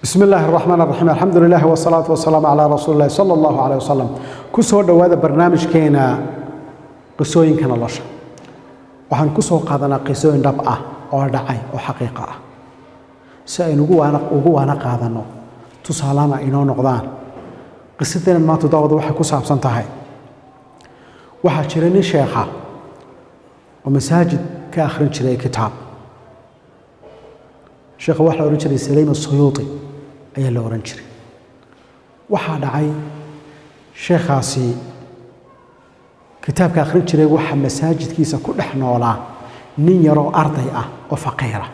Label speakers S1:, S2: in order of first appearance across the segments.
S1: بسم الله الرحمن الرحيم الحمد لله والصلاة والسلام على رسول الله صلى الله عليه وسلم كسو هذا برنامج كينا قصوين كان الله وحن كسو قادنا قصوين ربعة أو دعي أو حقيقة سأنقوا أنا قادنا تصالنا إنه نقدان قصتنا ما تداود وحا كسو بسنتهاي وحا شريني شيخة ومساجد كآخرين شري كتاب شيخ واحد أورنجري سليم السيوطي أي اللي أورنجري واحد عي شيخ عاسي كتاب كآخرين شري واحد مساجد كيسا كل إحنا ولا نين يرى أرضي وفقيرة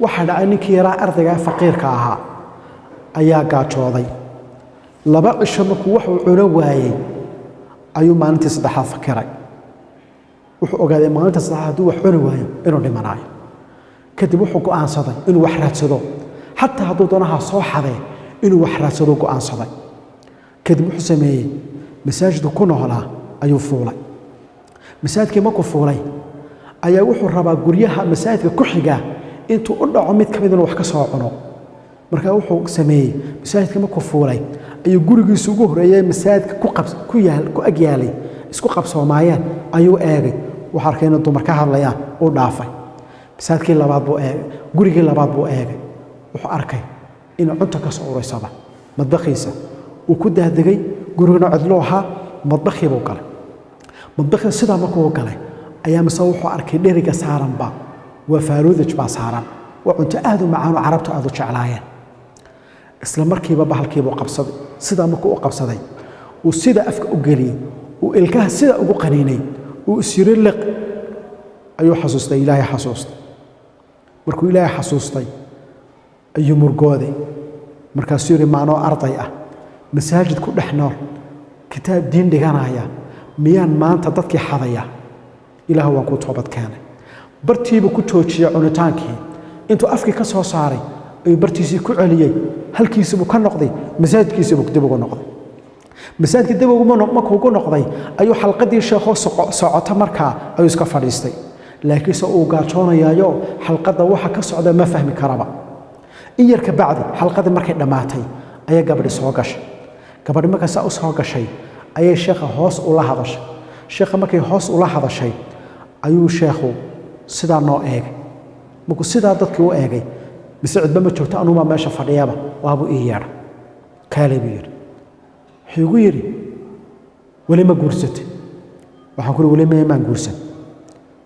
S1: واحد عي نك يرى أرضي فقير كاها أيا قاتشوضي لبق الشمك وحو عنواي أيو ما أنت صدحها فقيرة وحو قال ما أنت صدحها دو عنواي إنه لمناي kadib wuxuu go'aansaday inuu wax raadsado hatta hadduu doonaha soo xaday inuu wax raadsado go'aansaday kadib wuxuu sameeyay masaajid ku noolaa ayuu fuulay masaajidkii markuu fuulay ayaa wuxuu rabaa guryaha masaajidka ku xiga intuu u dhaco mid kamid inuu wax ka soo cuno markaa wuxuu sameeyay masaajidkii markuu fuulay ayuu gurigiisa ugu horeeyay masaajidka ku agyaalay isku qabsoomayeen ayuu eegay waxa arkay inuu dumar ka hadlayaan oo dhaafay masaajidkii labaad buu eegay gurigii labaad buu eegay wuxuu arkay inuu cunto ka soo ureysada madbaxiisa uu ku daadegay gurigana cidlo ahaa madbaxii buu galay madbaxii sidaa markuu galay ayaa mise wuxuu arkay dheriga saaranba waa faaruudaj baa saaran waa cunto aad u macaan oo carabtu aad u jeclaayeen isla markiiba bahalkiibuu qabsaday sidaa markuu u qabsaday uu sida afka u geliyey uu ilkaha sida ugu qaniinay uu isiri liq ayuu xasuustay ilaahay xasuustay markuu ilaahay xasuustay ayuu murgooday markaasuu yiri maanoo arday ah masaajid ku dhex nool kitaab diin dhiganaya miyaan maanta dadkii xadaya ilaah waan ku toobad keenay bartiiba ku joojiyay cunitaankii intuu afkii ka soo saaray ayuu bartiisii ku celiyay halkiisii ka noqday masaajidkiisii dib ugu noqday masaajidkii dib ugu noqday ayuu xalqadii sheekho socota markaa ayuu iska fadhiistay laakiin se uu gaajoonayo xalqada waxa ka socda ma fahmi karaba in yar ka bacdi xalqadii markay dhamaatay ayaa gabadhi soo gashay gabadhi markay soo gashay ayay sheekha hoos ula hadashay sheekha markay hoos ula hadashay ayuu sheekhu sidaa noo eegay markuu sidaa dadkii u eegay mise cidba ma joogto anuuma meesha fadhiyaba waabuu ii yeedha kaalay buu yidhi wuxuu igu yidhi weli ma guursatay waxaan ku weli maan guursan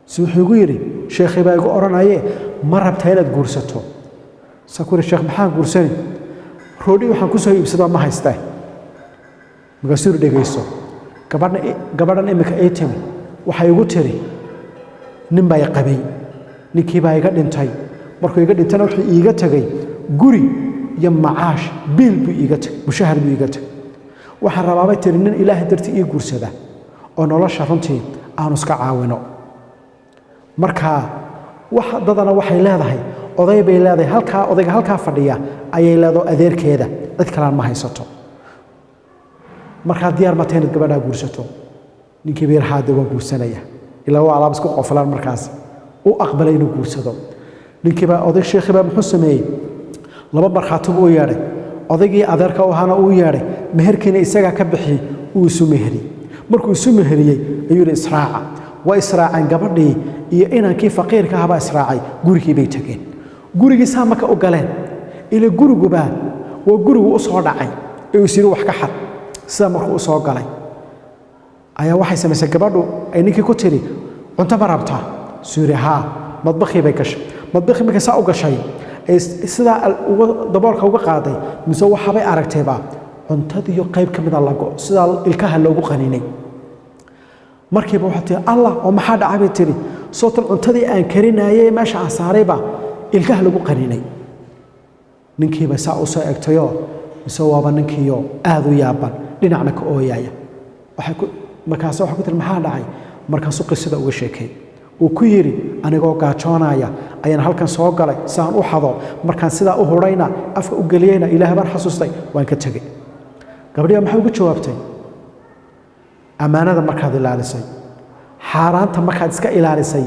S1: si wuxuu igu yidhi sheekhay baa igu odhanayee ma rabtaa inaad guursato saa ku yidhi sheekh maxaan guursani roodhi waxaan ku soo iibsadaa ma haystaa markaasuu yidhi dhegayso gabadhan iminka ii timi waxay igu tiri nin baa i qabay ninkii baa iga dhintay markuu iga dhintana wuxuu iiga tegay guri iyo macaash biil buu iiga tegay mushahar buu iiga tegay waxaan rabaabay tiri nin ilaahay dartii ii guursada oo nolosha runtii aanu iska caawino markaa dadana waxay leedahay oday bay leedahay odayga halkaa fadhiya ayay leedahay adeerkeeda cid kalaan ma haysato markaa diyaar ma tahay inaad gabadhaa guursato ninkii beer haade waa guursanaya ilaa waa alaab isku qofalaan markaas u aqbalay inuu guursado ninkiibaa oday sheekhiibaa muxuu sameeyey laba markhaati buu u yeedhay odaygii adeerka u ahaana uu yeedhay meherkiina isagaa ka bixiyey uu isu meheriyey markuu isu meheriyey ayuu yidhi israaca waa israaceen gabadhii iyo inankii faqiirka ahabaa israacay gurigii bay tageen gurigii saa marka u galeen ila guriguba waa gurigu u soo dhacay ee uu siri wax ka xad sidaa markuu u soo galay ayaa waxay samaysay gabadhu ay ninkii ku tiri cunto ma rabtaa suu yidhi haa madbakhii bay gashay madbakhii markay saa u gashay ay sidaa daboolka uga qaaday mise waxabay aragtayba cuntadiiyo qayb ka mida lago sidaa ilkaha loogu qaniinay markiiba waxay tiri allah oo maxaa dhacay bay tiri sootan cuntadii aan karinayay meesha aan saarayba ilkaha lagu qaniinay ninkiiba saa u soo egtayoo mise waaba ninkiiyo aad u yaaban dhinacna ka ooyaya markaas waxay ku tiri maxaa dhacay markaasuu qisada uga sheekay uu ku yidhi anigoo gaajoonaya ayaan halkan soo galay saan u xado markaan sidaa u hurayna afka u geliyeyna ilaah baan xasuustay waan ka tegey gabadhiya maxay ugu jawaabtay ammaanada markaad ilaalisay xaaraanta markaad iska ilaalisay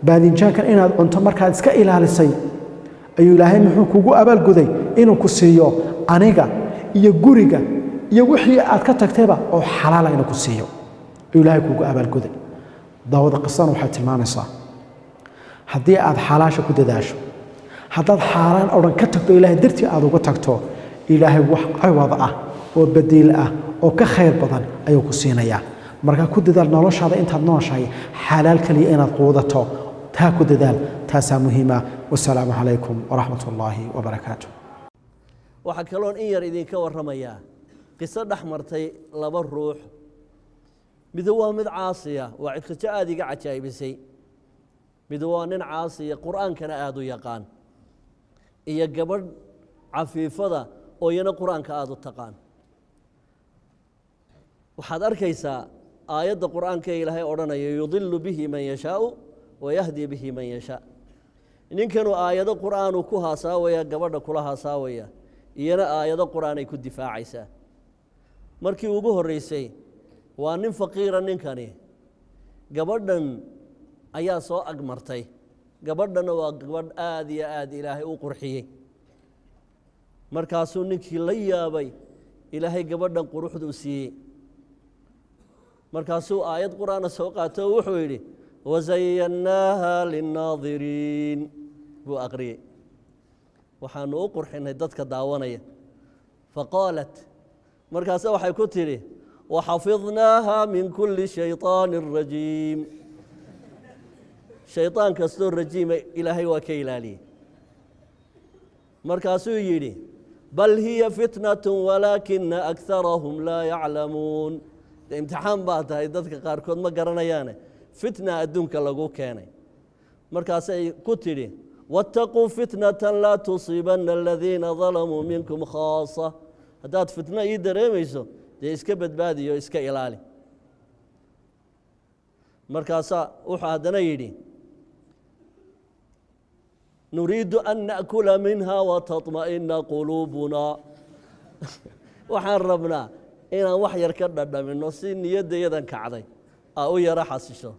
S1: baadinjaankan inaad cunto markaad iska ilaalisay ayuu ilaahay muxuu kugu abaalguday inuu ku siiyo aniga iyo guriga iyo wixii aad ka tagtayba oo xalaal ah inuu ku siiyo ayuu ilaahay kugu abaalguday daawada qisan waxay tilmaanaysaa haddii aad xalaasha ku dadaasho haddaad xaaraan oo dhan ka tagto ilaahay dartii aad uga tagto ilaahay wax ciwad ah oo badiil ah oo ka khayr badan ayuu ku siinayaa marka ku dadaal noloshaada intaad nooshahay xalaal kaliya inaad quudato taa ku dadaal taasaa muhiima wasalaamu calaykum waraxmat ullaahi wabarakaatu
S2: waxaa kaloon in yar idinka warramayaa qiso dhex martay laba ruux mid waa mid caasiya waa cidqijo aad iga cajaa'ibisay mid waa nin caasiya qur'aankana aad u yaqaan iyo gabadh cafiifada oo iyana qur'aanka aad u taqaan waxaad arkaysaa aayadda qur'aanka ee ilaahay odhanaya yudilu bihi man yashaau wayahdi bihi man yashaa ninkanu aayado qur'aanuu ku haasaawaya gabadha kula haasaawaya iyana aayado qur'aanay ku difaacaysaa markii ugu horreysay waa nin faqiira ninkani gabadhan ayaa soo agmartay gabadhana waa gabadh aad iyo aad ilaahay u qurxiyey markaasuu ninkii la yaabay ilaahay gabadhan quruxda u siiyey markaasuu aayad qur'aana soo qaato oo wuxuu yidhi wasayannaaha linnaadiriin buu aqriyey waxaanu u qurxinay dadka daawanaya faqaalat markaase waxay ku tidhi waxafidnaaha min kulli shayطaanin rajiim shayطaan kastoo rajiima ilaahay waa ka ilaaliyey markaasuu yidhi bal hiya fitnat walaakina akarahum laa yaclamuun imtixaan baa tahay dadka qaarkood ma garanayaane fitna adduunka lagu keenay markaasay ku tidhi waataquu fitnatan laa tusiibanna aladiina dalamuu minkum khaasa haddaad fitno ii dareemayso dee iska badbaadiyo iska ilaali markaasaa wuxuu haddana yidhi nuriidu an na'kula minha wataطma'ina quluubuna waxaan rabnaa inaan wax yar ka dhadhamino si niyaddayadan kacday aa u yaro xasisho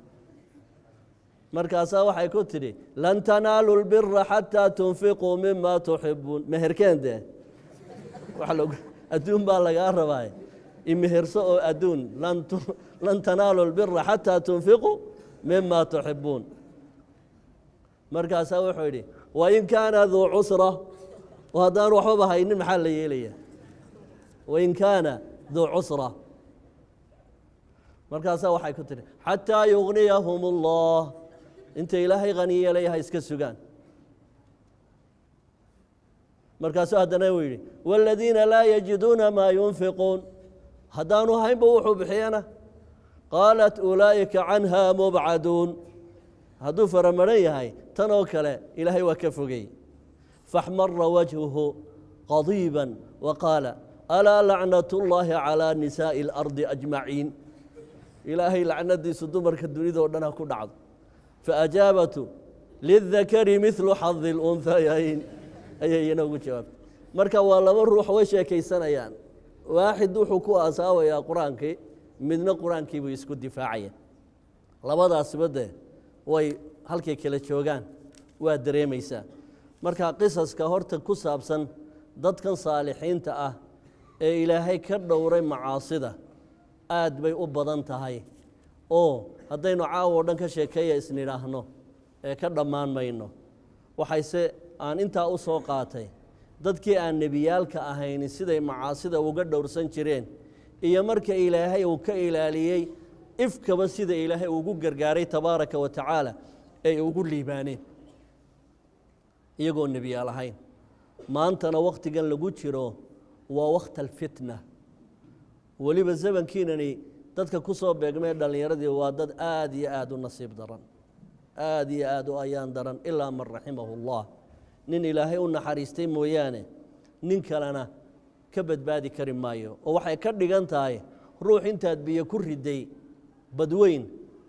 S2: markaasaa waxay ku tidhi lan tanaalu lbira xataa tunfiquu mima tuxibuun meherkeen dee adduun baa lagaa rabaa imeherso oo adduun lan tanaalu lbira xataa tunfiquu mima tuxibuun markaasaa wuxuu yidhi wain kaana duu cusra oo haddaan waxbaba haynin maxaa la yeelaya wain kaana duu cusra markaasaa waxay ku tidhi xataa yugniyahum allah inta ilaahay hani yeelaya ha iska sugaan markaasuu haddana uu yidhi waaladiina laa yajiduuna maa yunfiquun haddaanu haynba wuxuu bixiyana qaalat ulaa'ika canha mubcaduun hadduu faramaran yahay tan oo kale ilaahay waa ka fogey faxmara wajhuhu qadiiban wa qaala alaa lacnat ullaahi calaa nisaa'i اlardi ajmaciin ilaahay lacnadiisu dumarka dunidao dhan ha ku dhacdo faajaabatu lidakari midlu xadi اlunhayayn ayay iyana ugu jawaabtay marka waa laba ruux way sheekaysanayaan waaxid wuxuu ku aasaawayaa qur-aankii midna qur-aankii buu isku difaacaya labadaasiba dee way halkay kala joogaan waa dareemaysaa marka qisaska horta ku saabsan dadkan saalixiinta ah ee ilaahay ka dhowray macaasida aad bay u badan tahay oo haddaynu caawo o dhan ka sheekeeya isnidhaahno ee ka dhammaan mayno waxayse aan intaa u soo qaatay dadkii aan nebiyaalka ahayni siday macaasida uga dhowrsan jireen iyo marka ilaahay uu ka ilaaliyey ifkaba sida ilaahay ugu gargaaray tabaaraka wa tacaala ay ugu liibaaneen iyagoo nebiyaal ahayn maantana wakhtigan lagu jiro waa wakhta alfitna weliba zamankiinani dadka ku soo beegmee dhallinyaradii waa dad aad iyo aad u nasiib daran aad iyo aad u ayaan daran ilaa man raximahu اllah nin ilaahay u naxariistay mooyaane nin kalena ka badbaadi kari maayo oo waxay ka dhigan tahay ruux intaad biyo ku riday badweyn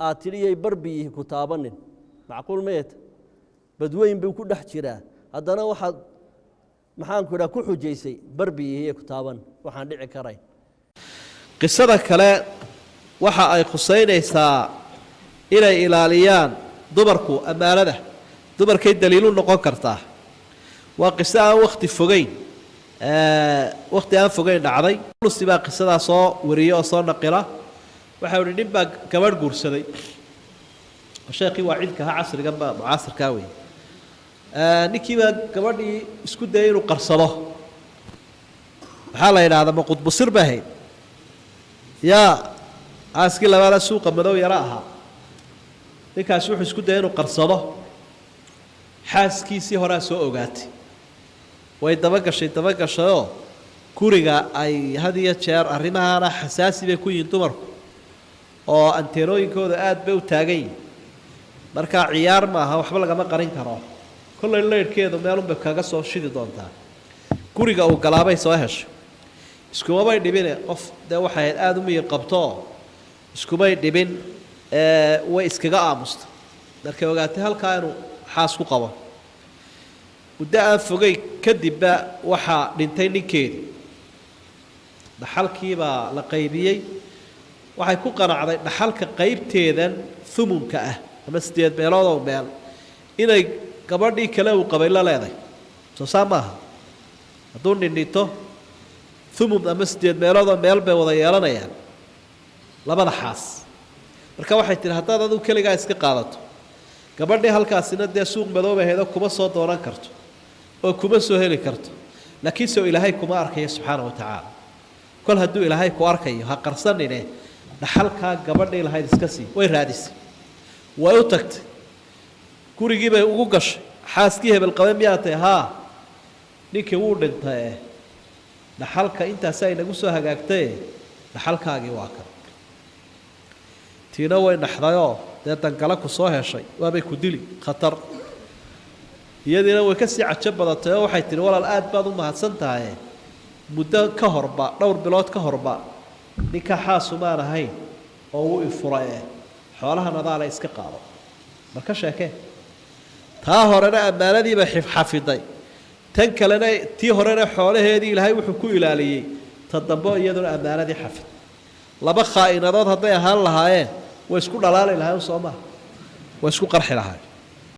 S2: aad tidhiyay barbiyihii ku taabanin macquul meeta badweyn buu ku dhex jiraa haddana waxaad maxaanku idhaha ku xujaysay barbiyihii ku taaban waxaan dhici karayn
S3: qisada kale waxa ay khusaynaysaa inay ilaaliyaan dumarku ammaanada dumarkay daliilu noqon kartaa وقصة عن وقت فوقين وقت عن فوقين عضي السباق قصة صو ورياء صار نقرة وحاول نبقى كمان قرصدي وشيخي وعيدك عصر جنب معاصر كاوي نكي كمان اسكت داير وقرصله حاله هذا ما قد بصير به يا عاسكي لما السوق مدو يراها ninkaas wuxuu isku dayay inuu qarsado xaaskiisii hore soo ogaatay way daba gashay guriga ay had iyo jeer arrimaha xasaasi bay ku yihiin dumarku oo anteerooyinkooda aad bay u taagay marka ciyaar ma aha waxba laga ma qarin karo kullay leerkeedu meel un bay kaga soo shidi doontaa guriga uu galaabay soo heshay iskumay dhibin qof waxay aad u miyir qabto iskumay dhibin way iskaga aamusta markay ogaatay halkaa inuu xaas ku qabo muddo aan fogay kadibba waxaa dhintay ninkeedii dhaxalkiibaa la qaybiyey waxay ku qanacday dhaxalka qaybteedan humunka ah ama 8 meelood oo meel inay gabadhii kale uu qabay la leedahay soo saamaha hadduu dhinto humun ama 8 meelood oo meel bay wada yeelanayaan labada xaas marka waxay tiri haddaad adigu kaligaa iska qaadato gabadhii halkaasina dee suuq madoobaheeda kuma soo dooran karto oo kuma soo heli karto laakiin soo ilaahay kuma arkayo subxaanahu wa tacaala kol hadduu ilaahay ku arkayo ha qarsanine dhaxalkaa gabadhii lahayd iska sii way raadisay way u tagtay gurigii bay ugu gashay xaaskii hebel qabay miyaa tahay haa ninkii wuu dhintay dhaxalka intaasa inagu soo hagaagtay dhaxalkaagii waa kan tiina way naxdayoo dee dangala ku soo heshay waabay ku dili khatar iyadiina way ka sii cajo badatay oo waxay tihi walaal aad baad u mahadsan tahay muddo ka horba dhowr bilood ka horba ninka xaasumaan ahayn oo uu ifuray xoolaha nadaala iska qaado marka sheekee taa horena ammaanadiiba xafiday tan kalena tii horena xoolaheedii ilaahay wuxuu ku ilaaliyey ta dambe iyaduna ammaanadii xafid laba khaa'inadood hadday ahaan lahaayeen way isku dhalaali lahaayeen soo ma way isku qarxi lahaayeen